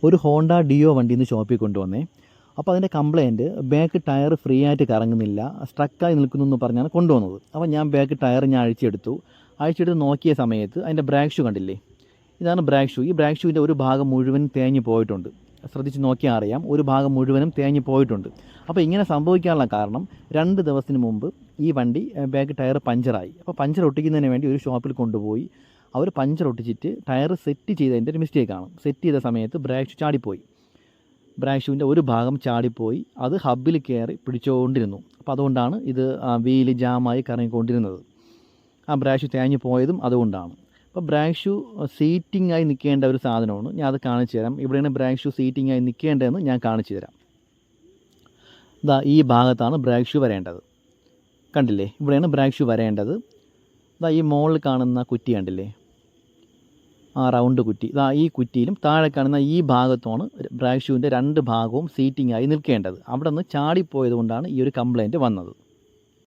ഒരു Honda deo വണ്ടി ഇന്ന് ഷോപ്പിൽ കൊണ്ടുവന്നേ. അപ്പോൾ അതിൻ്റെ കംപ്ലയിൻറ്റ് ബാക്ക് ടയർ ഫ്രീ ആയിട്ട് കറങ്ങുന്നില്ല, സ്ട്രക്കായി നിൽക്കുന്നു എന്ന് പറഞ്ഞാണ് കൊണ്ടുവന്നത്. അപ്പോൾ ഞാൻ ബാക്ക് ടയർ അഴിച്ചെടുത്ത് നോക്കിയ സമയത്ത് അതിൻ്റെ ബ്രേക്ക് ഷൂ കണ്ടില്ലേ, ഇതാണ് ബ്രേക്ക് ഷൂ. ഈ ബ്രേക്ക് ഷൂവിൻ്റെ ഒരു ഭാഗം മുഴുവൻ തേഞ്ഞ് പോയിട്ടുണ്ട്. ശ്രദ്ധിച്ച് നോക്കിയാൽ അറിയാം, ഒരു ഭാഗം മുഴുവനും തേഞ്ഞ് പോയിട്ടുണ്ട്. അപ്പോൾ ഇങ്ങനെ സംഭവിക്കാനുള്ള കാരണം 2 ദിവസത്തിന് മുമ്പ് ഈ വണ്ടി ബാക്ക് ടയർ പഞ്ചറായി. അപ്പോൾ പഞ്ചർ ഒട്ടിക്കുന്നതിന് വേണ്ടി ഒരു ഷോപ്പിൽ കൊണ്ടുപോയി അവർ പഞ്ചർ ഒട്ടിച്ചിട്ട് ടയർ സെറ്റ് ചെയ്തതിൻ്റെ ഒരു മിസ്റ്റേക്കാണ്. സെറ്റ് ചെയ്ത സമയത്ത് ബ്രേക്ക് ഷൂ ചാടിപ്പോയി. ബ്രേക്ക് ഷൂവിൻ്റെ ഒരു ഭാഗം ചാടിപ്പോയി, അത് ഹബ്ബിൽ കയറി പിടിച്ചുകൊണ്ടിരുന്നു. അപ്പോൾ അതുകൊണ്ടാണ് ഇത് വീല് ജാമായി കറങ്ങിക്കൊണ്ടിരുന്നത്. ആ ബ്രേക്ക് ഷൂ തേഞ്ഞ് പോയതും അതുകൊണ്ടാണ്. അപ്പോൾ ബ്രേക്ക് ഷൂ സീറ്റിംഗ് ആയി നിൽക്കേണ്ട ഒരു സാധനമാണ്. ഞാൻ അത് കാണിച്ചു തരാം. ഇവിടെയാണ് ബ്രേക്ക് ഷൂ സീറ്റിംഗ് ആയി നിൽക്കേണ്ടതെന്ന് ഞാൻ കാണിച്ചു തരാം. ഇതാ ഈ ഭാഗത്താണ് ബ്രേക്ക് ഷൂ വരേണ്ടത്. കണ്ടില്ലേ, ഇവിടെയാണ് ബ്രേക്ക് ഷൂ വരേണ്ടത്. ഇതാ ഈ മുകളിൽ കാണുന്ന കുറ്റി കണ്ടില്ലേ, ആ റൗണ്ട് കുറ്റി, ഇതാ ഈ കുറ്റിയിലും താഴെ കാണുന്ന ഈ ഭാഗത്തുമാണ് ബ്രേക്ക് ഷൂവിൻ്റെ 2 ഭാഗവും സീറ്റിംഗ് ആയി നിൽക്കേണ്ടത്. അവിടെ നിന്ന് ചാടിപ്പോയത് കൊണ്ടാണ് ഈ ഒരു കംപ്ലയിൻറ്റ് വന്നത്.